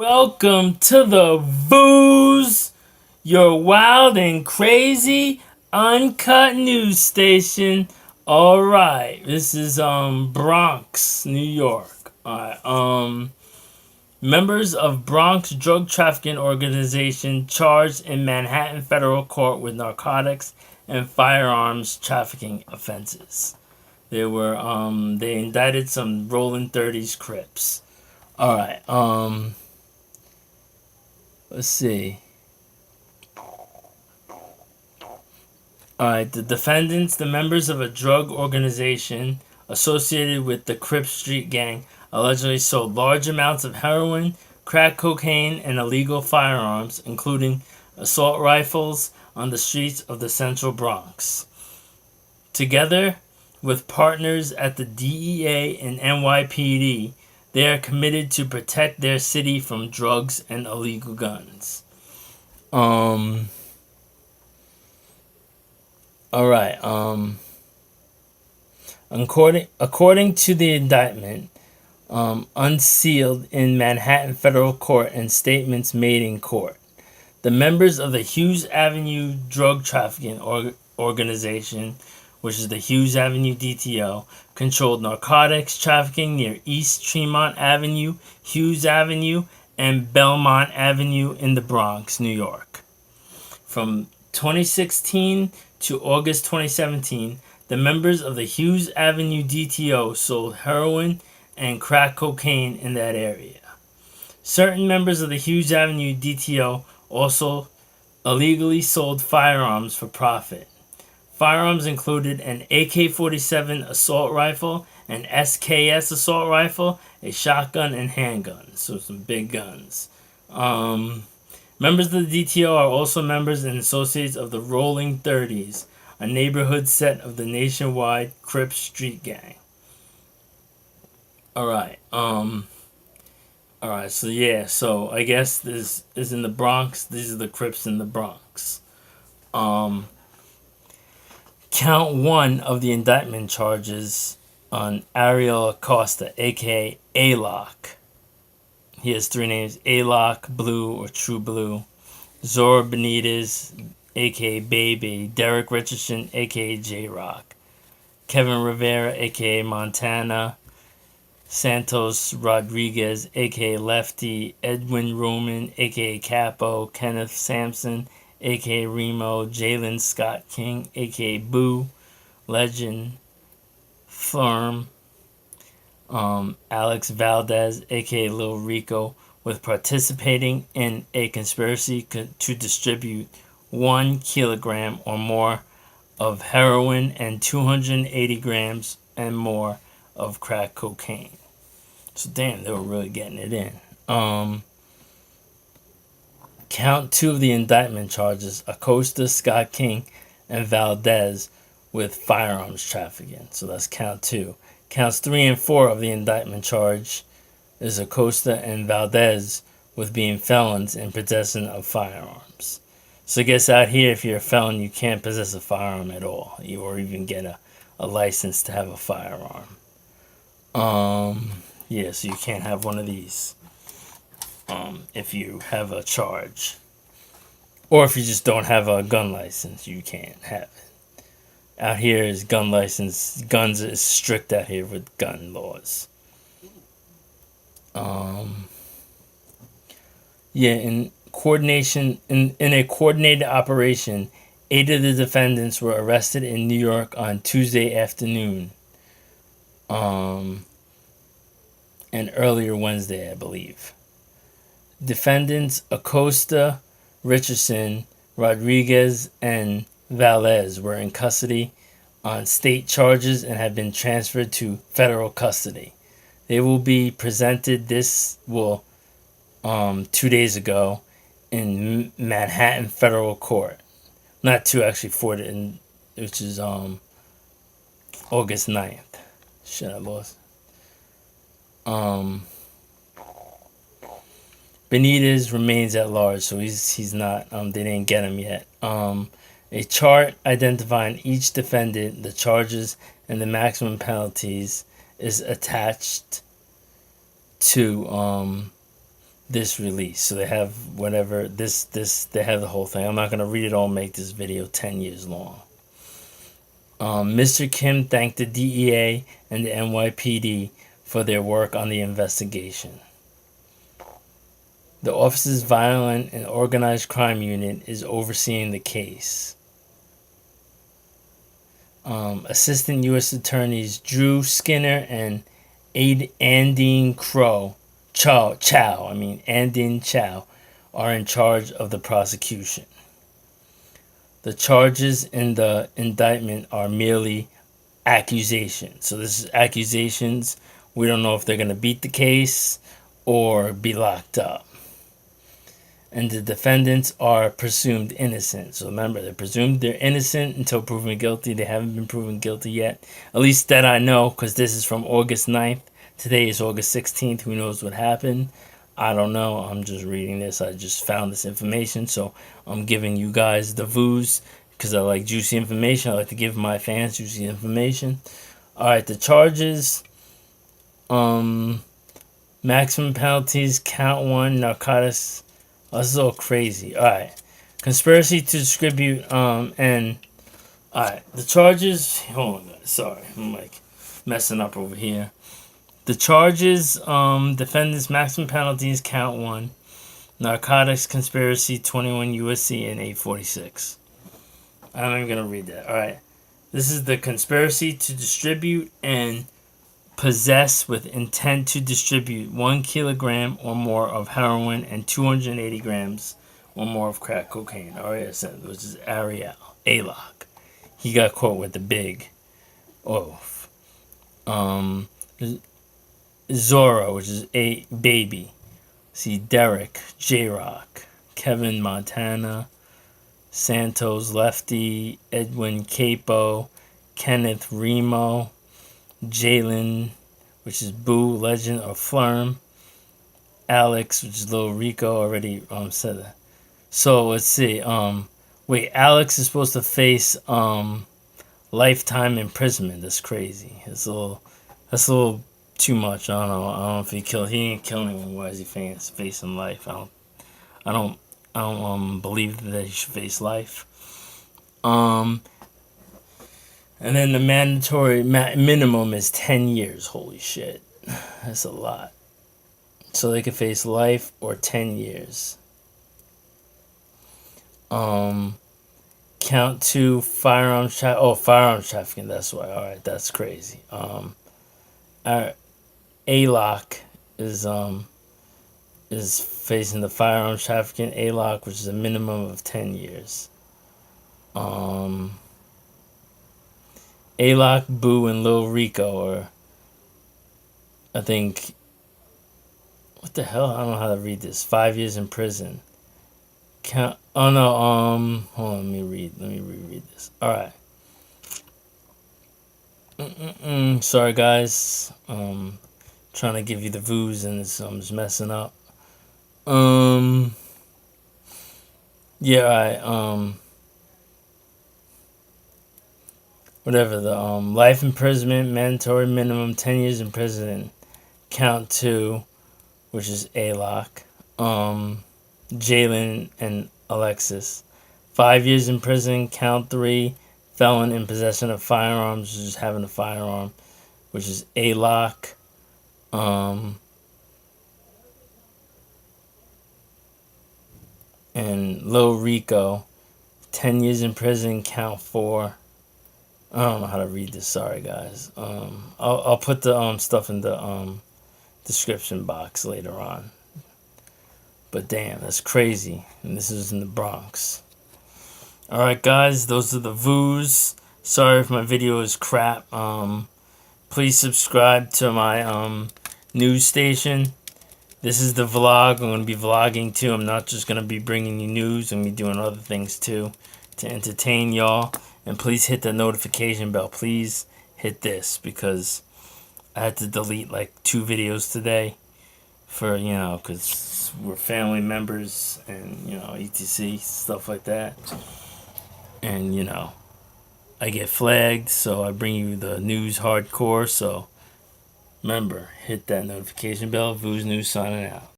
Welcome to the Booze, your wild and crazy uncut news station. All right, this is Bronx, New York. All right, members of Bronx drug trafficking organization charged in Manhattan federal court with narcotics and firearms trafficking offenses. They indicted some rolling 30's Crips. All right, let's see. Alright, the defendants, the members of a drug organization associated with the Crips Street Gang, allegedly sold large amounts of heroin, crack cocaine, and illegal firearms, including assault rifles, on the streets of the central Bronx. Together with partners at the DEA and NYPD, they are committed to protect their city from drugs and illegal guns. All right. According to the indictment, unsealed in Manhattan federal court and statements made in court, the members of the Hughes Avenue drug trafficking organization, which is the Hughes Avenue DTO, controlled narcotics trafficking near East Tremont Avenue, Hughes Avenue, and Belmont Avenue in the Bronx, New York. From 2016 to August 2017, the members of the Hughes Avenue DTO sold heroin and crack cocaine in that area. Certain members of the Hughes Avenue DTO also illegally sold firearms for profit. Firearms included an AK-47 assault rifle, an SKS assault rifle, a shotgun, and handguns. So some big guns. Members of the DTO are also members and associates of the Rolling 30's, a neighborhood set of the nationwide Crips Street Gang. Alright, so I guess this is in the Bronx. These are the Crips in the Bronx. Count one of the indictment charges on Ariel Acosta, aka A-Lock. He has three names: A-Lock, Blue, or True Blue. Zora Benitez, aka Baby. Derek Richardson, aka J-Rock. Kevin Rivera, aka Montana. Santos Rodriguez, aka Lefty. Edwin Roman, aka Capo. Kenneth Sampson, aka Remo. Jalen Scott King, aka Boo. Legend. Firm. Alex Valdez, aka Lil Rico, with participating in a conspiracy to distribute 1 kilogram or more of heroin and 280 grams and more of crack cocaine. So damn, they were really getting it in. Count two of the indictment charges: Acosta, Scott King, and Valdez with firearms trafficking. So that's count two. Counts 3 and 4 of the indictment charge is Acosta and Valdez with being felons in possession of firearms. So I guess out here, if you're a felon, you can't possess a firearm at all, or even get a license to have a firearm. So you can't have one of these if you have a charge. Or if you just don't have a gun license, you can't have it. Out here is gun license. Guns is strict out here with gun laws. In a coordinated operation, 8 of the defendants were arrested in New York on Tuesday afternoon. And earlier Wednesday, I believe. Defendants Acosta, Richardson, Rodriguez, and Valdez were in custody on state charges and have been transferred to federal custody. They will be presented 2 days ago in Manhattan federal court. Not 2, actually 4, which is August 9th. Shit, I lost. Benitez remains at large, so he's not. They didn't get him yet. A chart identifying each defendant, the charges, and the maximum penalties is attached to this release. So they have whatever this they have the whole thing. I'm not gonna read it all. Make this video 10 years long. Mr. Kim thanked the DEA and the NYPD for their work on the investigation. The office's violent and organized crime unit is overseeing the case. Assistant U.S. Attorneys Drew Skinner and Andine Chow are in charge of the prosecution. The charges in the indictment are merely accusations. So this is accusations. We don't know if they're going to beat the case or be locked up. And the defendants are presumed innocent. So remember, they're innocent until proven guilty. They haven't been proven guilty yet. At least that I know, because this is from August 9th. Today is August 16th. Who knows what happened? I don't know. I'm just reading this. I just found this information. So I'm giving you guys the views because I like juicy information. I like to give my fans juicy information. Alright, the charges. Maximum penalties. Count 1. Narcotics. Oh, this is all crazy. Alright. Conspiracy to distribute, and... Alright, the charges... Hold on, guys. Sorry, I'm, like, messing up over here. The charges, defendants' maximum penalties, count 1. Narcotics, conspiracy, 21 U.S.C. and 846. I'm not even going to read that. Alright. This is the conspiracy to distribute and possess with intent to distribute 1 kilogram or more of heroin and 280 grams or more of crack cocaine. RASM, which is Alok. He got caught with the big oath. Zora, which is a baby. See Derek, J-Rock, Kevin Montana, Santos Lefty, Edwin Capo, Kenneth Remo, Jalen, which is Boo, Legend of Flurm, Alex, which is Lil Rico, already said that. So let's see. Wait, Alex is supposed to face lifetime imprisonment. That's crazy. That's a little too much. I don't know if he ain't killing anyone. Why is he facing life? I don't believe that he should face life. And then the mandatory minimum is 10 years. Holy shit. That's a lot. So they could face life or 10 years. Count 2, firearms trafficking. That's why. Alright, that's crazy. Alok is facing the firearms trafficking. Alok, which is a minimum of 10 years. Alok, Boo, and Lil Rico are, I think, what the hell? I don't know how to read this. 5 years in prison. Hold on, let me reread this. Alright. Sorry, guys. Trying to give you the views and I'm just messing up. Yeah, alright, whatever, the life imprisonment, mandatory minimum, 10 years in prison. Count 2, which is Alok, Jalen and Alexis. 5 years in prison. Count 3, felon in possession of firearms, just having a firearm, which is Alok. And Lil Rico, 10 years in prison. Count 4. I don't know how to read this. Sorry, guys. I'll put the stuff in the description box later on. But damn, that's crazy. And this is in the Bronx. Alright, guys, those are the views. Sorry if my video is crap. Please subscribe to my news station. This is the vlog. I'm going to be vlogging too. I'm not just going to be bringing you news. I'm going to be doing other things too to entertain y'all. And please hit the notification bell. Please hit this because I had to delete like 2 videos today for, because we're family members and, etc. stuff like that. And, I get flagged, so I bring you the news hardcore. So remember, hit that notification bell. Voo's News signing out.